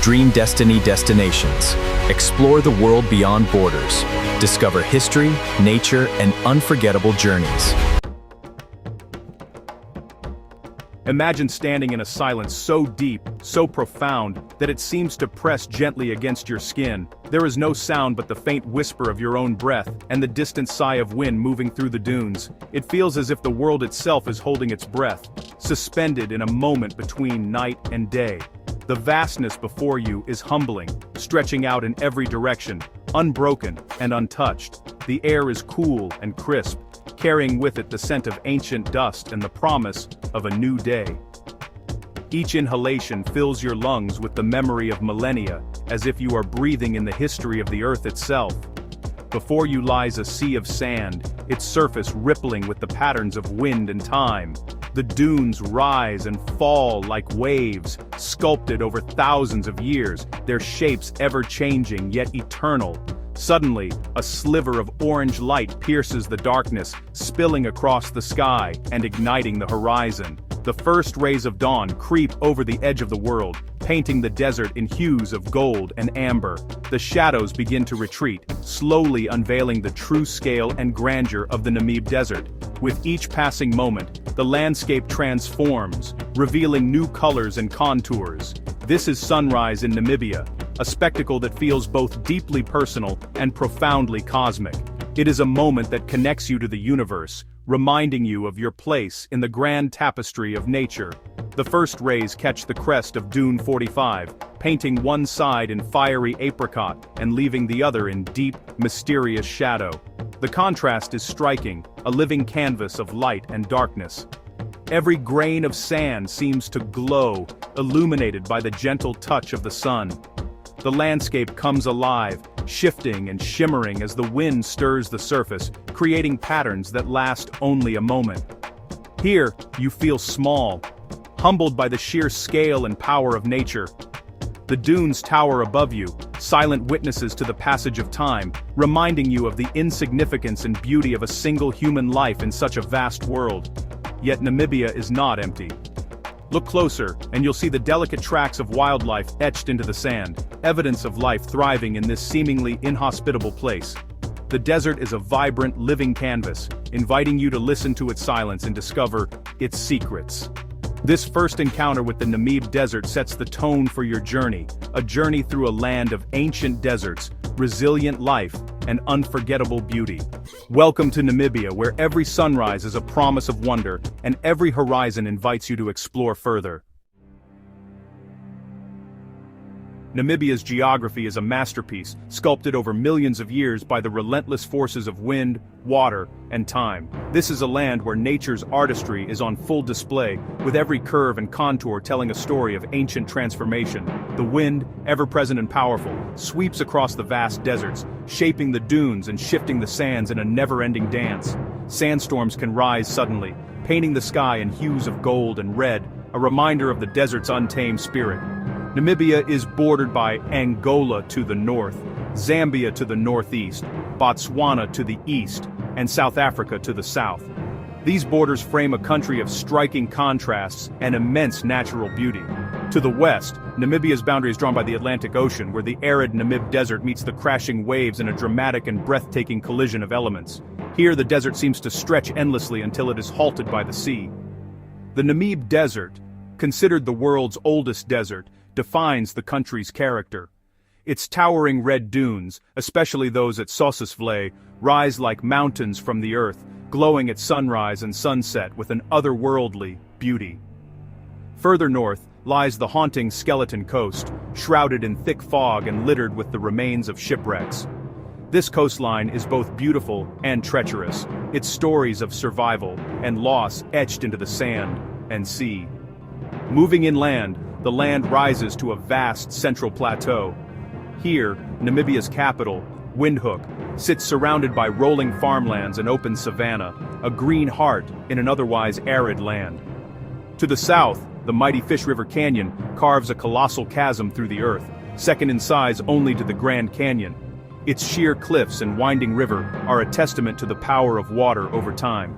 Dream Destiny destinations. Explore the world beyond borders. Discover history, nature, and unforgettable journeys. Imagine standing in a silence so deep, so profound, that it seems to press gently against your skin. There is no sound but the faint whisper of your own breath, and the distant sigh of wind moving through the dunes. It feels as if the world itself is holding its breath, suspended in a moment between night and day. The vastness before you is humbling, stretching out in every direction, unbroken and untouched. The air is cool and crisp, carrying with it the scent of ancient dust and the promise of a new day. Each inhalation fills your lungs with the memory of millennia, as if you are breathing in the history of the earth itself. Before you lies a sea of sand, its surface rippling with the patterns of wind and time. The dunes rise and fall like waves, sculpted over thousands of years, their shapes ever-changing yet eternal. Suddenly, a sliver of orange light pierces the darkness, spilling across the sky and igniting the horizon. The first rays of dawn creep over the edge of the world, painting the desert in hues of gold and amber. The shadows begin to retreat, slowly unveiling the true scale and grandeur of the Namib Desert. With each passing moment, the landscape transforms, revealing new colors and contours. This is sunrise in Namibia, a spectacle that feels both deeply personal and profoundly cosmic. It is a moment that connects you to the universe, reminding you of your place in the grand tapestry of nature. The first rays catch the crest of Dune 45, painting one side in fiery apricot and leaving the other in deep, mysterious shadow. The contrast is striking, a living canvas of light and darkness. Every grain of sand seems to glow, illuminated by the gentle touch of the sun. The landscape comes alive, shifting and shimmering as the wind stirs the surface, creating patterns that last only a moment. Here, you feel small, humbled by the sheer scale and power of nature. The dunes tower above you, silent witnesses to the passage of time, reminding you of the insignificance and beauty of a single human life in such a vast world. Yet Namibia is not empty. Look closer, and you'll see the delicate tracks of wildlife etched into the sand, evidence of life thriving in this seemingly inhospitable place. The desert is a vibrant, living canvas, inviting you to listen to its silence and discover its secrets. This first encounter with the Namib Desert sets the tone for your journey, a journey through a land of ancient deserts, resilient life, and unforgettable beauty. Welcome to Namibia, where every sunrise is a promise of wonder, and every horizon invites you to explore further. Namibia's geography is a masterpiece, sculpted over millions of years by the relentless forces of wind, water, and time. This is a land where nature's artistry is on full display, with every curve and contour telling a story of ancient transformation. The wind, ever-present and powerful, sweeps across the vast deserts, shaping the dunes and shifting the sands in a never-ending dance. Sandstorms can rise suddenly, painting the sky in hues of gold and red, a reminder of the desert's untamed spirit. Namibia is bordered by Angola to the north, Zambia to the northeast, Botswana to the east, and South Africa to the south. These borders frame a country of striking contrasts and immense natural beauty. To the west, Namibia's boundary is drawn by the Atlantic Ocean, where the arid Namib Desert meets the crashing waves in a dramatic and breathtaking collision of elements. Here, the desert seems to stretch endlessly until it is halted by the sea. The Namib Desert, considered the world's oldest desert, defines the country's character. Its towering red dunes, especially those at Sossusvlei, rise like mountains from the earth, glowing at sunrise and sunset with an otherworldly beauty. Further north lies the haunting Skeleton Coast, shrouded in thick fog and littered with the remains of shipwrecks. This coastline is both beautiful and treacherous, its stories of survival and loss etched into the sand and sea. Moving inland, the land rises to a vast central plateau. Here, Namibia's capital, Windhoek, sits surrounded by rolling farmlands and open savanna, a green heart in an otherwise arid land. To the south, the mighty Fish River Canyon carves a colossal chasm through the earth, second in size only to the Grand Canyon. Its sheer cliffs and winding river are a testament to the power of water over time.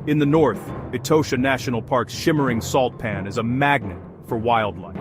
In the north, Etosha National Park's shimmering salt pan is a magnet for wildlife.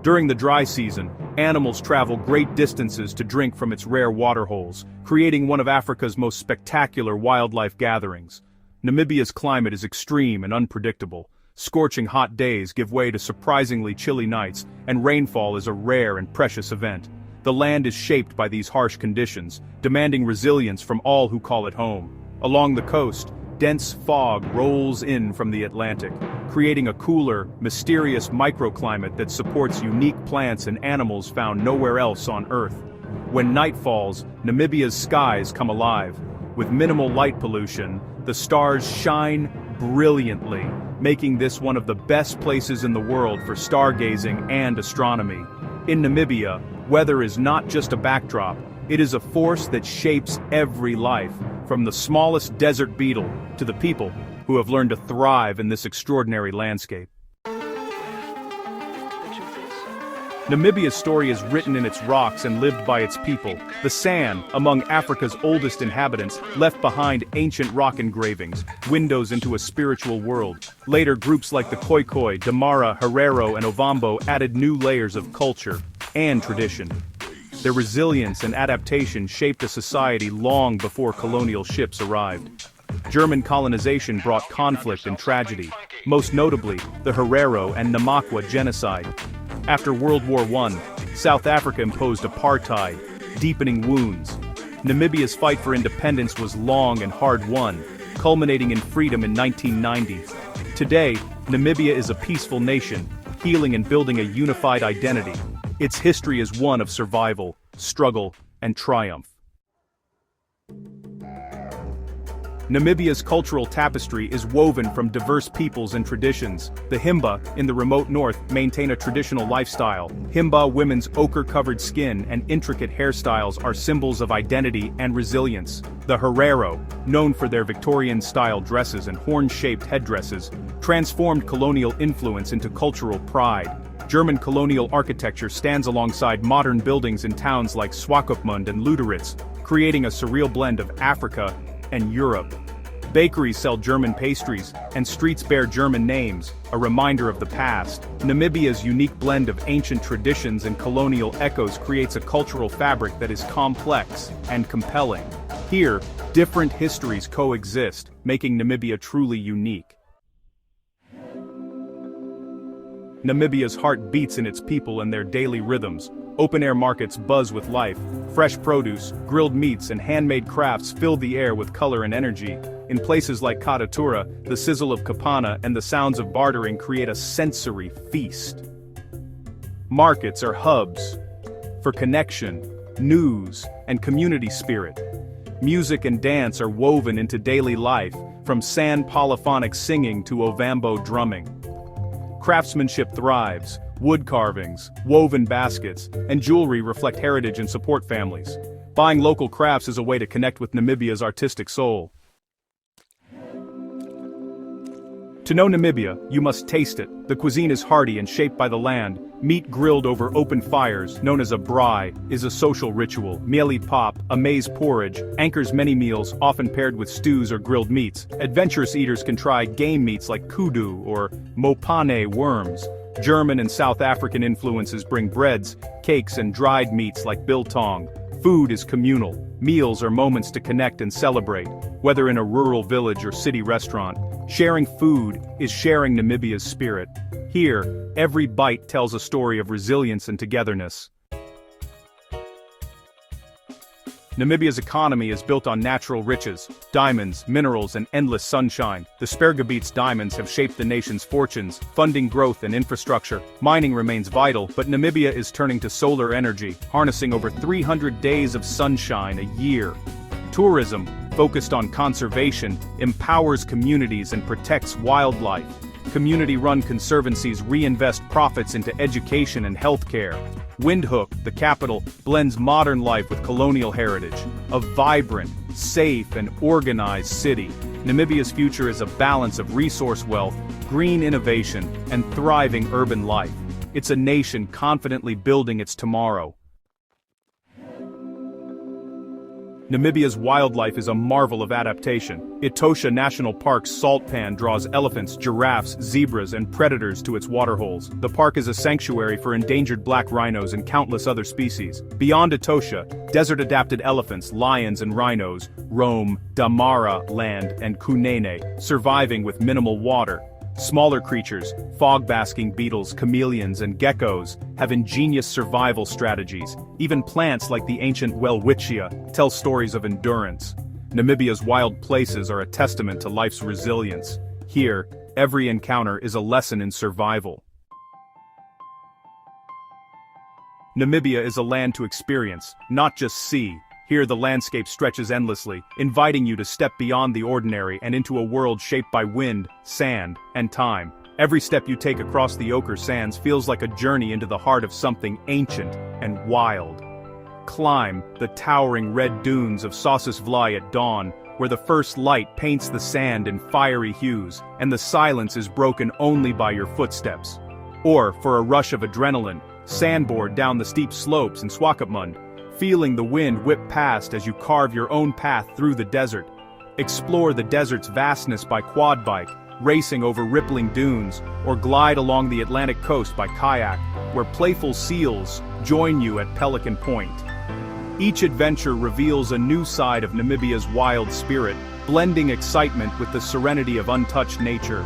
During the dry season, Animals travel great distances to drink from its rare waterholes, creating one of Africa's most spectacular wildlife gatherings. Namibia's climate is extreme and unpredictable. Scorching hot days give way to surprisingly chilly nights, and rainfall is a rare and precious event. The land is shaped by these harsh conditions, demanding resilience from all who call it home. Along the coast, dense fog rolls in from the Atlantic, creating a cooler, mysterious microclimate that supports unique plants and animals found nowhere else on Earth. When night falls, Namibia's skies come alive. With minimal light pollution, the stars shine brilliantly, making this one of the best places in the world for stargazing and astronomy. In Namibia, weather is not just a backdrop, it is a force that shapes every life, from the smallest desert beetle to the people who have learned to thrive in this extraordinary landscape. Namibia's story is written in its rocks and lived by its people. The San, among Africa's oldest inhabitants, left behind ancient rock engravings, windows into a spiritual world. Later, groups like the Khoikhoi, Damara, Herero, and Ovambo added new layers of culture and tradition. Their resilience and adaptation shaped a society long before colonial ships arrived. German colonization brought conflict and tragedy, most notably the Herero and Namakwa genocide. After World War I, South Africa imposed apartheid, deepening wounds. Namibia's fight for independence was long and hard-won, culminating in freedom in 1990. Today, Namibia is a peaceful nation, healing and building a unified identity. Its history is one of survival, struggle, and triumph. Namibia's cultural tapestry is woven from diverse peoples and traditions. The Himba, in the remote north, maintain a traditional lifestyle. Himba women's ochre-covered skin and intricate hairstyles are symbols of identity and resilience. The Herero, known for their Victorian-style dresses and horn-shaped headdresses, transformed colonial influence into cultural pride. German colonial architecture stands alongside modern buildings in towns like Swakopmund and Luderitz, creating a surreal blend of Africa and Europe. Bakeries sell German pastries, and streets bear German names, a reminder of the past. Namibia's unique blend of ancient traditions and colonial echoes creates a cultural fabric that is complex and compelling. Here, different histories coexist, making Namibia truly unique. Namibia's heart beats in its people and their daily rhythms. Open-air markets buzz with life. Fresh produce, grilled meats, and handmade crafts fill the air with color and energy. In places like Katatura, the sizzle of kapana and the sounds of bartering create a sensory feast. Markets are hubs for connection, news, and community spirit. Music and dance are woven into daily life, from San polyphonic singing to Ovambo drumming. Craftsmanship thrives. Wood carvings, woven baskets, and jewelry reflect heritage and support families. Buying local crafts is a way to connect with Namibia's artistic soul. To know Namibia, you must taste it. The cuisine is hearty and shaped by the land. Meat grilled over open fires, known as a braai, is a social ritual. Mieli pap, a maize porridge, anchors many meals, often paired with stews or grilled meats. Adventurous eaters can try game meats like kudu or mopane worms. German and South African influences bring breads, cakes, and dried meats like biltong. Food is communal. Meals are moments to connect and celebrate. Whether in a rural village or city restaurant, sharing food is sharing Namibia's spirit. Here, every bite tells a story of resilience and togetherness. Namibia's economy is built on natural riches, diamonds, minerals, and endless sunshine. The Spergebiets diamonds have shaped the nation's fortunes, funding growth and infrastructure. Mining remains vital, but Namibia is turning to solar energy, harnessing over 300 days of sunshine a year. Tourism, focused on conservation, empowers communities and protects wildlife. Community-run conservancies reinvest profits into education and healthcare. Windhoek, the capital, blends modern life with colonial heritage. A vibrant, safe, and organized city, Namibia's future is a balance of resource wealth, green innovation, and thriving urban life. It's a nation confidently building its tomorrow. Namibia's wildlife is a marvel of adaptation. Etosha National Park's salt pan draws elephants, giraffes, zebras, and predators to its waterholes. The park is a sanctuary for endangered black rhinos and countless other species. Beyond Etosha, desert-adapted elephants, lions, and rhinos roam Damara land and Kunene, surviving with minimal water. Smaller creatures, fog-basking beetles, chameleons, and geckos, have ingenious survival strategies. Even plants like the ancient welwitschia tell stories of endurance. Namibia's wild places are a testament to life's resilience. Here, every encounter is a lesson in survival. Namibia is a land to experience, not just see. Here the landscape stretches endlessly, inviting you to step beyond the ordinary and into a world shaped by wind, sand, and time. Every step you take across the ochre sands feels like a journey into the heart of something ancient and wild. Climb the towering red dunes of Sossusvlei at dawn, where the first light paints the sand in fiery hues, and the silence is broken only by your footsteps. Or, for a rush of adrenaline, sandboard down the steep slopes in Swakopmund, feeling the wind whip past as you carve your own path through the desert. Explore the desert's vastness by quad bike, racing over rippling dunes, or glide along the Atlantic coast by kayak, where playful seals join you at Pelican Point. Each adventure reveals a new side of Namibia's wild spirit, blending excitement with the serenity of untouched nature.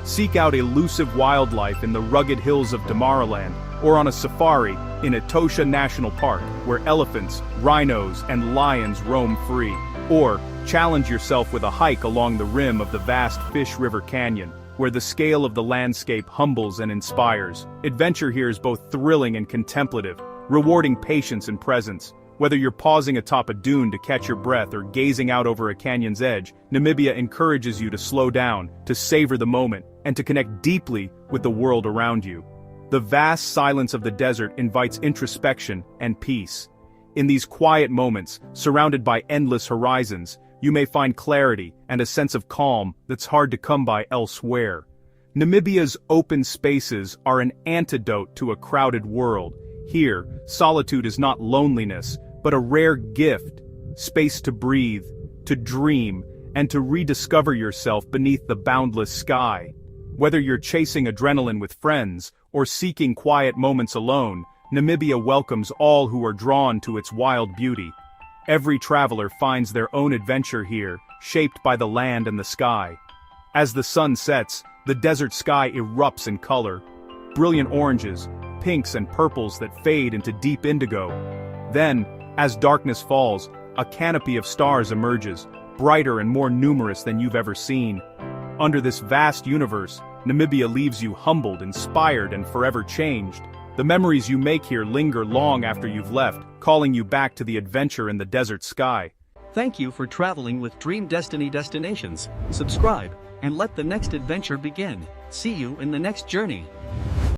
Seek out elusive wildlife in the rugged hills of Damaraland, or on a safari in Etosha National Park, where elephants, rhinos, and lions roam free. Or, challenge yourself with a hike along the rim of the vast Fish River Canyon, where the scale of the landscape humbles and inspires. Adventure here is both thrilling and contemplative, rewarding patience and presence. Whether you're pausing atop a dune to catch your breath or gazing out over a canyon's edge, Namibia encourages you to slow down, to savor the moment, and to connect deeply with the world around you. The vast silence of the desert invites introspection and peace. In these quiet moments, surrounded by endless horizons, you may find clarity and a sense of calm that's hard to come by elsewhere. Namibia's open spaces are an antidote to a crowded world. Here, solitude is not loneliness, but a rare gift, space to breathe, to dream, and to rediscover yourself beneath the boundless sky. Whether you're chasing adrenaline with friends, or seeking quiet moments alone, Namibia welcomes all who are drawn to its wild beauty. Every traveler finds their own adventure here, shaped by the land and the sky. As the sun sets, the desert sky erupts in color. Brilliant oranges, pinks and purples that fade into deep indigo. Then, as darkness falls, a canopy of stars emerges, brighter and more numerous than you've ever seen. Under this vast universe, Namibia leaves you humbled, inspired, and forever changed. The memories you make here linger long after you've left, calling you back to the adventure in the desert sky. Thank you for traveling with Dream Destiny Destinations. Subscribe, and let the next adventure begin. See you in the next journey.